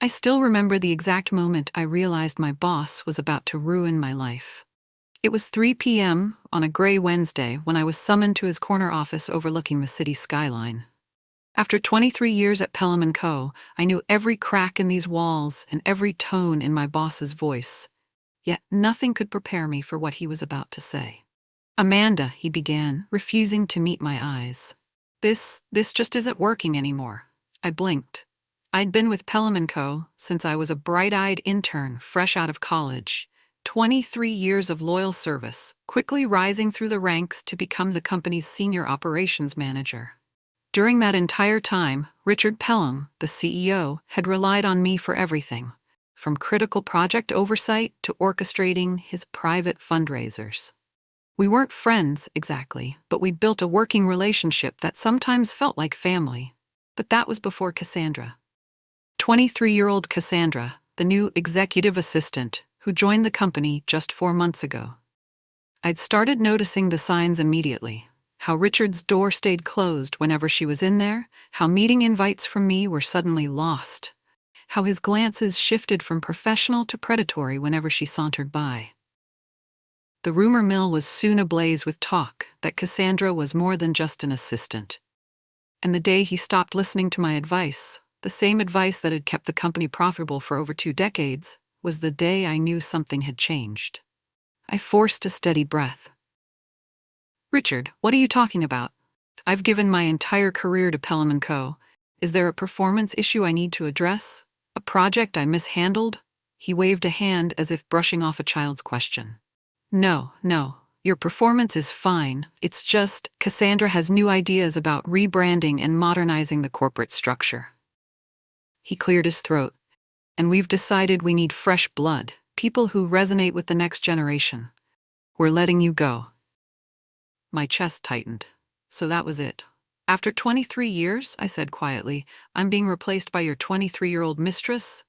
I still remember the exact moment I realized my boss was about to ruin my life. It was 3 p.m. on a gray Wednesday when I was summoned to his corner office overlooking the city skyline. After 23 years at Pelham Co, I knew every crack in these walls and every tone in my boss's voice. Yet nothing could prepare me for what he was about to say. "Amanda," he began, refusing to meet my eyes. This just isn't working anymore." I blinked. I'd been with Pelham Co since I was a bright-eyed intern fresh out of college. 23 years of loyal service, quickly rising through the ranks to become the company's senior operations manager. During that entire time, Richard Pelham, the CEO, had relied on me for everything, from critical project oversight to orchestrating his private fundraisers. We weren't friends, exactly, but we'd built a working relationship that sometimes felt like family. But that was before Cassandra. 23-year-old Cassandra, the new executive assistant, who joined the company just 4 months ago. I'd started noticing the signs immediately. How Richard's door stayed closed whenever she was in there, how meeting invites from me were suddenly lost, how his glances shifted from professional to predatory whenever she sauntered by. The rumor mill was soon ablaze with talk that Cassandra was more than just an assistant. And the day he stopped listening to my advice, the same advice that had kept the company profitable for over 2 decades, was the day I knew something had changed. I forced a steady breath. "Richard, what are you talking about? I've given my entire career to Pelham Co. Is there a performance issue I need to address? A project I mishandled?" He waved a hand as if brushing off a child's question. No, your performance is fine. It's just Cassandra has new ideas about rebranding and modernizing the corporate structure." He cleared his throat. "And we've decided we need fresh blood, people who resonate with the next generation. We're letting you go." My chest tightened. So that was it. "After 23 years, I said quietly, "I'm being replaced by your 23-year-old mistress?"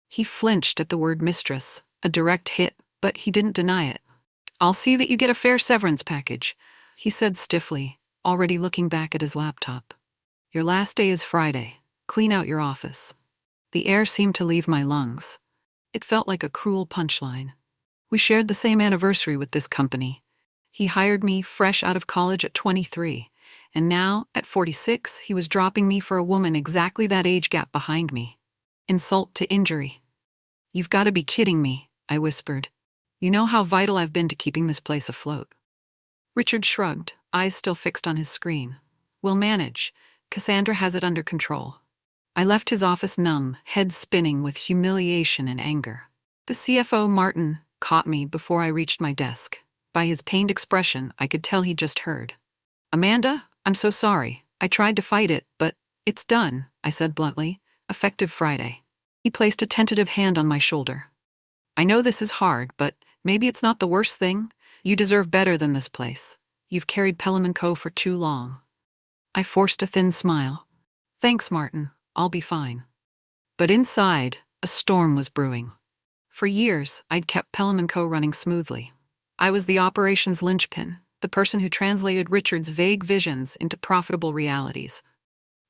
He flinched at the word mistress, a direct hit, but he didn't deny it. "I'll see that you get a fair severance package," he said stiffly, already looking back at his laptop. "Your last day is Friday. Clean out your office." The air seemed to leave my lungs. It felt like a cruel punchline. We shared the same anniversary with this company. He hired me fresh out of college at 23, and now, at 46, he was dropping me for a woman exactly that age gap behind me. Insult to injury. "You've got to be kidding me," I whispered. "You know how vital I've been to keeping this place afloat." Richard shrugged, eyes still fixed on his screen. "We'll manage. Cassandra has it under control." I left his office numb, head spinning with humiliation and anger. The CFO, Martin, caught me before I reached my desk. By his pained expression, I could tell he'd just heard. "Amanda, I'm so sorry. I tried to fight it, but it's done," I said bluntly. "Effective Friday." He placed a tentative hand on my shoulder. "I know this is hard, but maybe it's not the worst thing. You deserve better than this place. You've carried Pelham Co for too long." I forced a thin smile. "Thanks, Martin. I'll be fine." But inside, a storm was brewing. For years, I'd kept Pelham Co running smoothly. I was the operations linchpin, the person who translated Richard's vague visions into profitable realities.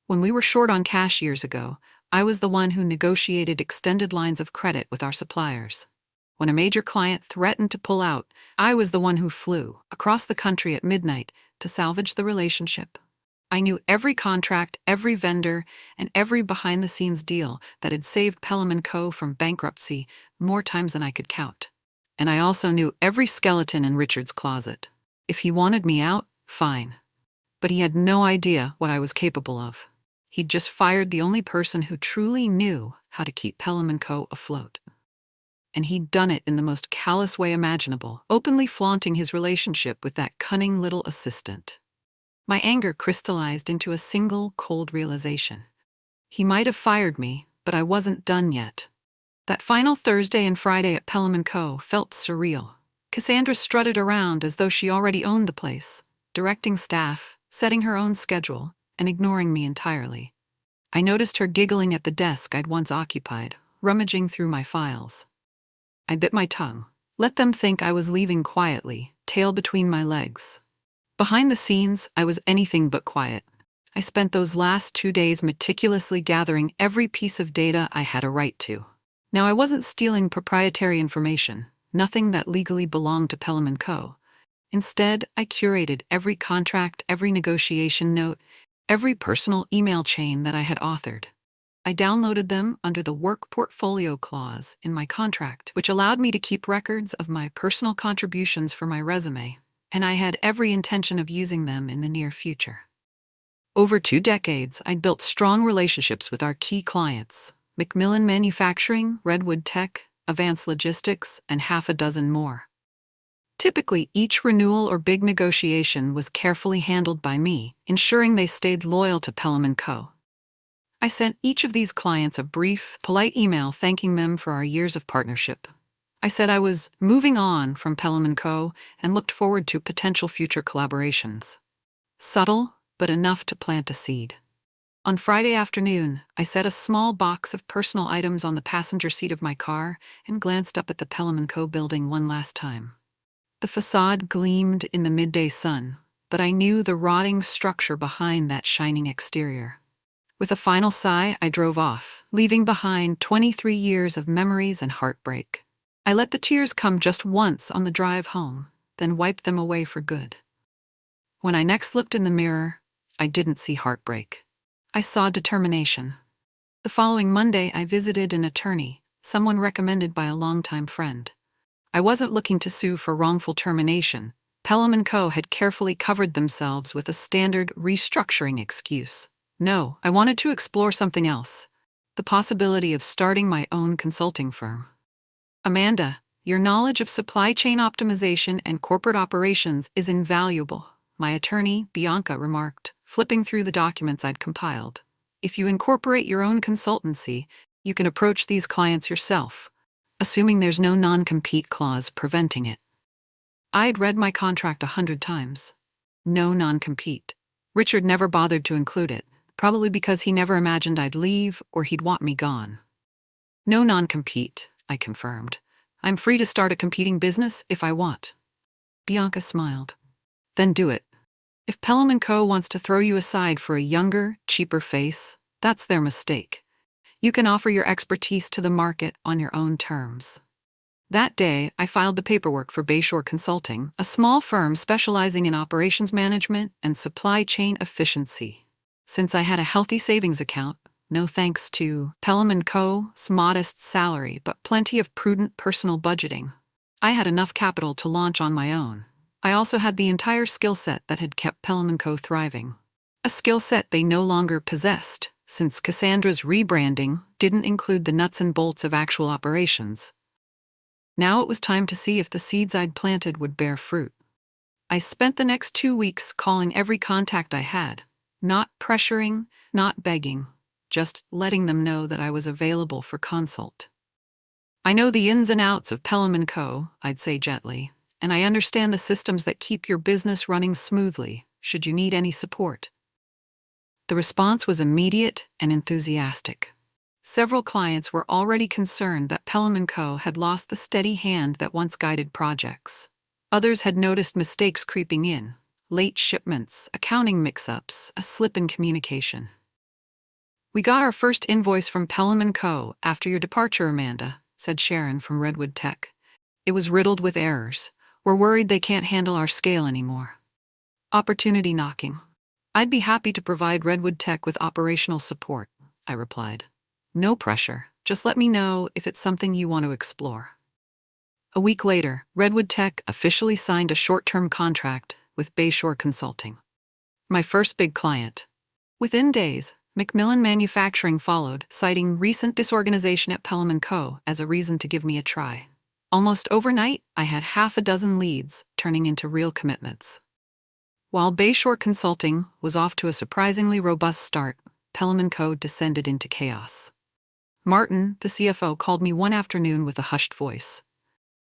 When we were short on cash years ago, I was the one who negotiated extended lines of credit with our suppliers. When a major client threatened to pull out, I was the one who flew across the country at midnight to salvage the relationship. I knew every contract, every vendor, and every behind-the-scenes deal that had saved Pelham Co from bankruptcy more times than I could count. And I also knew every skeleton in Richard's closet. If he wanted me out, fine. But he had no idea what I was capable of. He'd just fired the only person who truly knew how to keep Pelham Co afloat. And he'd done it in the most callous way imaginable, openly flaunting his relationship with that cunning little assistant. My anger crystallized into a single cold realization. He might have fired me, but I wasn't done yet. That final Thursday and Friday at Pelham Co felt surreal. Cassandra strutted around as though she already owned the place, directing staff, setting her own schedule, and ignoring me entirely. I noticed her giggling at the desk I'd once occupied, rummaging through my files. I bit my tongue. Let them think I was leaving quietly, tail between my legs. Behind the scenes, I was anything but quiet. I spent those last 2 days meticulously gathering every piece of data I had a right to. Now, I wasn't stealing proprietary information, nothing that legally belonged to Pelham Co. Instead, I curated every contract, every negotiation note, every personal email chain that I had authored. I downloaded them under the work portfolio clause in my contract, which allowed me to keep records of my personal contributions for my resume, and I had every intention of using them in the near future. Over 2 decades, I'd built strong relationships with our key clients: Macmillan Manufacturing, Redwood Tech, Avance Logistics, and half a dozen more. Typically, each renewal or big negotiation was carefully handled by me, ensuring they stayed loyal to Pelham Co. I sent each of these clients a brief, polite email thanking them for our years of partnership. I said I was moving on from Pelham Co. and looked forward to potential future collaborations. Subtle, but enough to plant a seed. On Friday afternoon, I set a small box of personal items on the passenger seat of my car and glanced up at the Pelham Co. building one last time. The facade gleamed in the midday sun, but I knew the rotting structure behind that shining exterior. With a final sigh, I drove off, leaving behind 23 years of memories and heartbreak. I let the tears come just once on the drive home, then wiped them away for good. When I next looked in the mirror, I didn't see heartbreak. I saw determination. The following Monday, I visited an attorney, someone recommended by a longtime friend. I wasn't looking to sue for wrongful termination. Pelham Co. had carefully covered themselves with a standard restructuring excuse. No, I wanted to explore something else: the possibility of starting my own consulting firm. Amanda, your knowledge of supply chain optimization and corporate operations is invaluable, my attorney, Bianca, remarked, flipping through the documents I'd compiled. If you incorporate your own consultancy, you can approach these clients yourself, assuming there's no non-compete clause preventing it. I'd read my contract 100 times. No non-compete. Richard never bothered to include it, probably because he never imagined I'd leave or he'd want me gone. No non-compete, I confirmed. I'm free to start a competing business if I want. Bianca smiled. Then do it. If Pelham Co. wants to throw you aside for a younger, cheaper face, that's their mistake. You can offer your expertise to the market on your own terms. That day, I filed the paperwork for Bayshore Consulting, a small firm specializing in operations management and supply chain efficiency. Since I had a healthy savings account, no thanks to Pelham Co.'s modest salary but plenty of prudent personal budgeting, I had enough capital to launch on my own. I also had the entire skill set that had kept Pelham Co. thriving. A skill set they no longer possessed, since Cassandra's rebranding didn't include the nuts and bolts of actual operations. Now it was time to see if the seeds I'd planted would bear fruit. I spent the next 2 weeks calling every contact I had, not pressuring, not begging, just letting them know that I was available for consult. I know the ins and outs of Pelham Co., I'd say gently, and I understand the systems that keep your business running smoothly, should you need any support. The response was immediate and enthusiastic. Several clients were already concerned that Pelham Co. had lost the steady hand that once guided projects. Others had noticed mistakes creeping in: late shipments, accounting mix-ups, a slip in communication. "We got our first invoice from Pelham Co. after your departure, Amanda," said Sharon from Redwood Tech. "It was riddled with errors. We're worried they can't handle our scale anymore." Opportunity knocking. "I'd be happy to provide Redwood Tech with operational support," I replied. "No pressure. Just let me know if it's something you want to explore." A week later, Redwood Tech officially signed a short-term contract with Bayshore Consulting, my first big client. Within days, Macmillan Manufacturing followed, citing recent disorganization at Pelham Co. as a reason to give me a try. Almost overnight, I had half a dozen leads turning into real commitments. While Bayshore Consulting was off to a surprisingly robust start, Pelham Co. descended into chaos. Martin, the CFO, called me one afternoon with a hushed voice.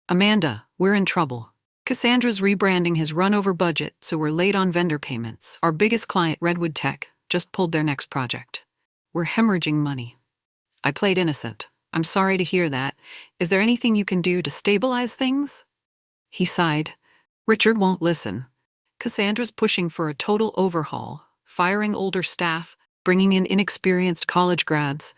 "Amanda, we're in trouble. Cassandra's rebranding has run over budget, so we're late on vendor payments. Our biggest client, Redwood Tech, just pulled their next project. We're hemorrhaging money." I played innocent. "I'm sorry to hear that. Is there anything you can do to stabilize things?" He sighed. "Richard won't listen. Cassandra's pushing for a total overhaul. firing older staff, bringing in inexperienced college grads.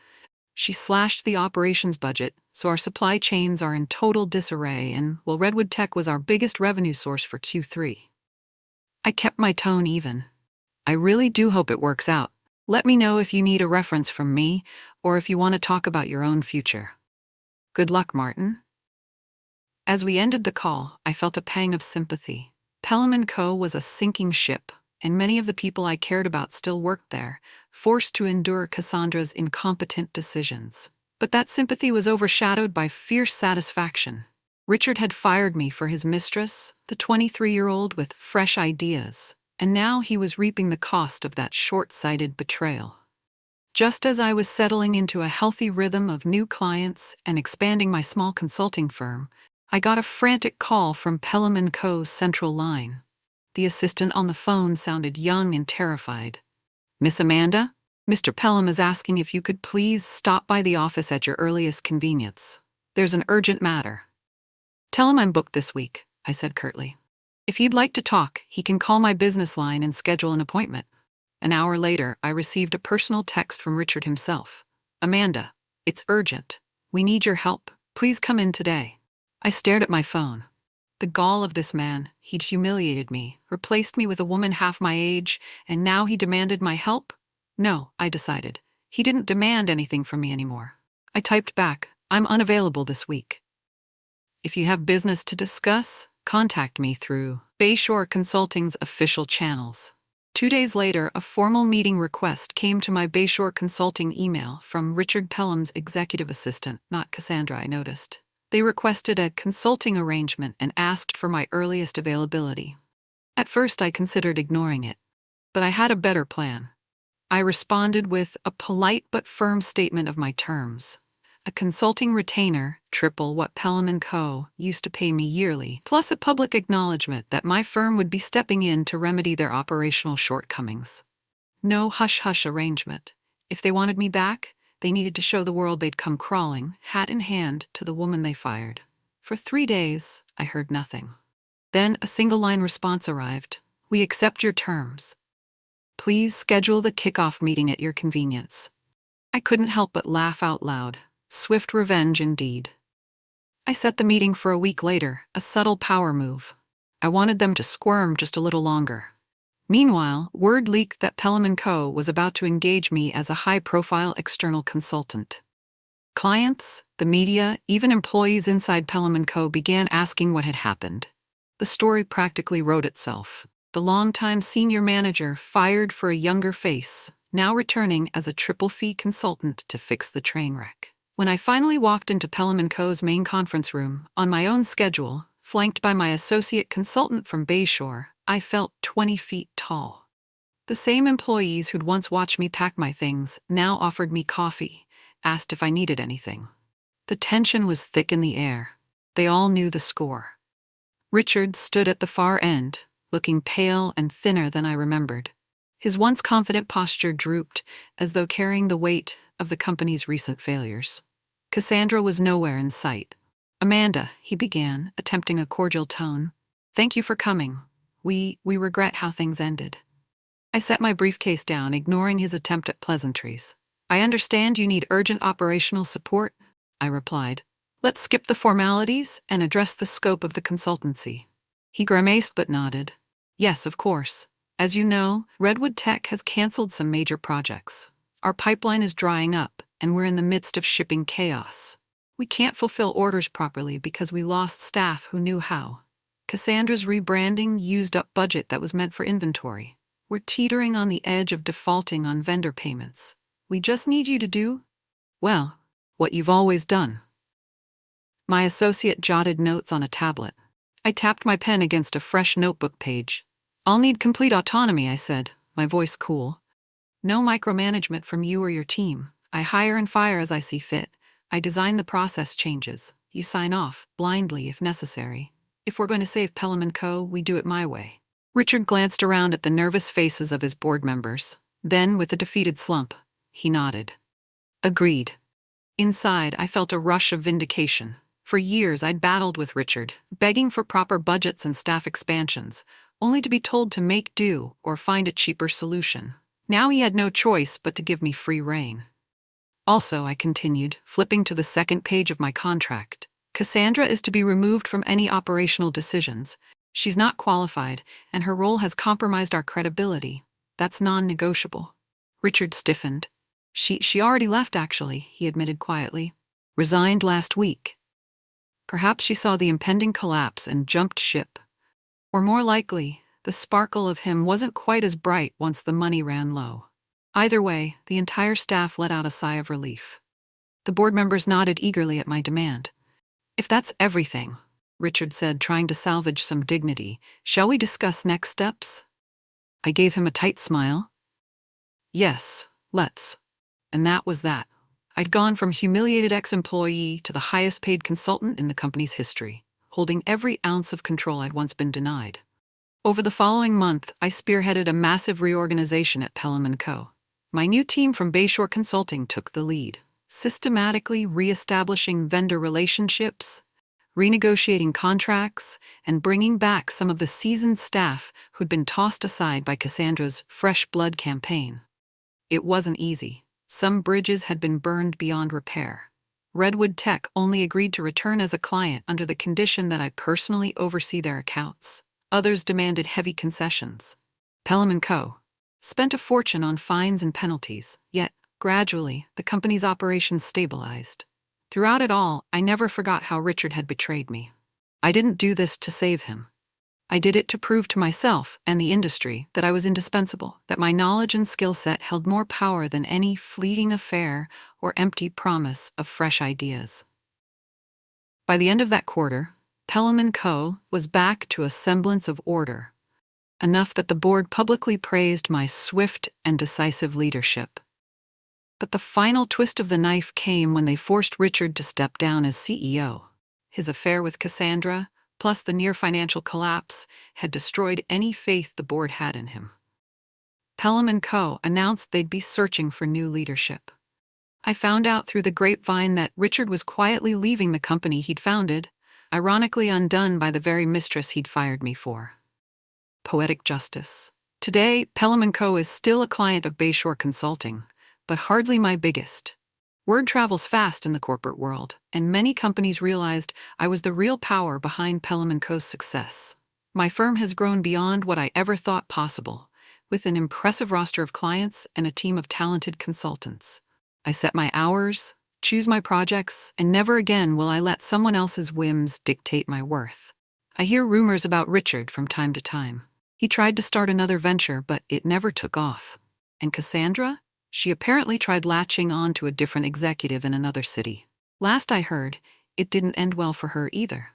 She slashed the operations budget, so our supply chains are in total disarray, and, well, Redwood Tech was our biggest revenue source for Q3. I kept my tone even. I really do hope it works out. Let me know if you need a reference from me, or if you want to talk about your own future. Good luck, Martin. As we ended the call, I felt a pang of sympathy. Pelham Co was a sinking ship, and many of the people I cared about still worked there, forced to endure Cassandra's incompetent decisions. But that sympathy was overshadowed by fierce satisfaction. Richard had fired me for his mistress, the 23-year-old with fresh ideas, and now he was reaping the cost of that short-sighted betrayal. Just as I was settling into a healthy rhythm of new clients and expanding my small consulting firm, I got a frantic call from Pelham Co.'s central line. The assistant on the phone sounded young and terrified. "Miss Amanda, Mr. Pelham is asking if you could please stop by the office at your earliest convenience. There's an urgent matter." "Tell him I'm booked this week," I said curtly. "If he'd like to talk, he can call my business line and schedule an appointment." An hour later, I received a personal text from Richard himself. "Amanda, it's urgent. We need your help. Please come in today." I stared at my phone. The gall of this man. He'd humiliated me, replaced me with a woman half my age, and now he demanded my help? No, I decided. He didn't demand anything from me anymore. I typed back, "I'm unavailable this week. If you have business to discuss, contact me through Bayshore Consulting's official channels." 2 days later, a formal meeting request came to my Bayshore Consulting email from Richard Pelham's executive assistant, not Cassandra, I noticed. They requested a consulting arrangement and asked for my earliest availability. At first, I considered ignoring it, but I had a better plan. I responded with a polite but firm statement of my terms. A consulting retainer, triple what Pelham Co. used to pay me yearly, plus a public acknowledgement that my firm would be stepping in to remedy their operational shortcomings. No hush-hush arrangement. If they wanted me back, they needed to show the world they'd come crawling, hat in hand, to the woman they fired. For 3 days, I heard nothing. Then a single-line response arrived. "We accept your terms. Please schedule the kickoff meeting at your convenience." I couldn't help but laugh out loud. Swift revenge indeed. I set the meeting for a week later, a subtle power move. I wanted them to squirm just a little longer. Meanwhile, word leaked that Pelham Co. was about to engage me as a high-profile external consultant. Clients, the media, even employees inside Pelham Co. began asking what had happened. The story practically wrote itself. The longtime senior manager fired for a younger face, now returning as a triple-fee consultant to fix the train wreck. When I finally walked into Pelham Co.'s main conference room, on my own schedule, flanked by my associate consultant from Bayshore, I felt 20 feet tall. The same employees who'd once watched me pack my things now offered me coffee, asked if I needed anything. The tension was thick in the air. They all knew the score. Richard stood at the far end, looking pale and thinner than I remembered. His once confident posture drooped, as though carrying the weight of the company's recent failures. Cassandra was nowhere in sight. "Amanda," he began, attempting a cordial tone. "Thank you for coming. We regret how things ended." I set my briefcase down, ignoring his attempt at pleasantries. "I understand you need urgent operational support," I replied. "Let's skip the formalities and address the scope of the consultancy." He grimaced but nodded. "Yes, of course. As you know, Redwood Tech has canceled some major projects. Our pipeline is drying up, and we're in the midst of shipping chaos. We can't fulfill orders properly because we lost staff who knew how. Cassandra's rebranding used up budget that was meant for inventory. We're teetering on the edge of defaulting on vendor payments. We just need you to do, well, what you've always done." My associate jotted notes on a tablet. I tapped my pen against a fresh notebook page. "I'll need complete autonomy," I said, my voice cool. "No micromanagement from you or your team. I hire and fire as I see fit. I design the process changes. You sign off, blindly if necessary. If we're going to save Pelham Co., we do it my way." Richard glanced around at the nervous faces of his board members. Then, with a defeated slump, he nodded. "Agreed." Inside, I felt a rush of vindication. For years, I'd battled with Richard, begging for proper budgets and staff expansions, only to be told to make do or find a cheaper solution. Now he had no choice but to give me free rein. Also, I continued, flipping to the second page of my contract, Cassandra is to be removed from any operational decisions. She's not qualified, and her role has compromised our credibility. That's non-negotiable. Richard stiffened. She already left, actually, he admitted quietly. Resigned last week. Perhaps she saw the impending collapse and jumped ship. Or more likely, the sparkle of him wasn't quite as bright once the money ran low. Either way, the entire staff let out a sigh of relief. The board members nodded eagerly at my demand. If that's everything, Richard said, trying to salvage some dignity, shall we discuss next steps? I gave him a tight smile. Yes, let's. And that was that. I'd gone from humiliated ex-employee to the highest-paid consultant in the company's history, holding every ounce of control I'd once been denied. Over the following month, I spearheaded a massive reorganization at Pelham Co. My new team from Bayshore Consulting took the lead, systematically re-establishing vendor relationships, renegotiating contracts, and bringing back some of the seasoned staff who'd been tossed aside by Cassandra's fresh blood campaign. It wasn't easy. Some bridges had been burned beyond repair. Redwood Tech only agreed to return as a client under the condition that I personally oversee their accounts. Others demanded heavy concessions. Pelham Co. spent a fortune on fines and penalties, yet, gradually, the company's operations stabilized. Throughout it all, I never forgot how Richard had betrayed me. I didn't do this to save him. I did it to prove to myself and the industry that I was indispensable, that my knowledge and skill set held more power than any fleeting affair or empty promise of fresh ideas. By the end of that quarter, Pelham Co. was back to a semblance of order, enough that the board publicly praised my swift and decisive leadership. But the final twist of the knife came when they forced Richard to step down as CEO. His affair with Cassandra, plus the near-financial collapse, had destroyed any faith the board had in him. Pelham Co. announced they'd be searching for new leadership. I found out through the grapevine that Richard was quietly leaving the company he'd founded, ironically undone by the very mistress he'd fired me for. Poetic justice. Today, Pelham Co. is still a client of Bayshore Consulting, but hardly my biggest. Word travels fast in the corporate world, and many companies realized I was the real power behind Pelham Co.'s success. My firm has grown beyond what I ever thought possible, with an impressive roster of clients and a team of talented consultants. I set my hours, choose my projects, and never again will I let someone else's whims dictate my worth. I hear rumors about Richard from time to time. He tried to start another venture, but it never took off. And Cassandra? She apparently tried latching on to a different executive in another city. Last I heard, it didn't end well for her either.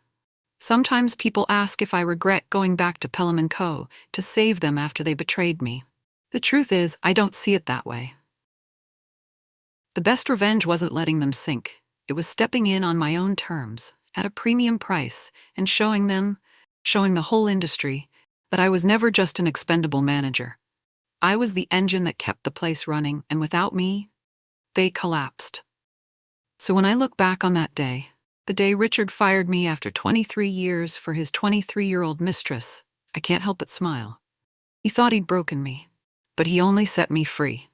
Sometimes people ask if I regret going back to Pelham Co. to save them after they betrayed me. The truth is, I don't see it that way. The best revenge wasn't letting them sink. It was stepping in on my own terms, at a premium price, and showing the whole industry, that I was never just an expendable manager. I was the engine that kept the place running, and without me, they collapsed. So when I look back on that day, the day Richard fired me after 23 years for his 23-year-old mistress, I can't help but smile. He thought he'd broken me, but he only set me free.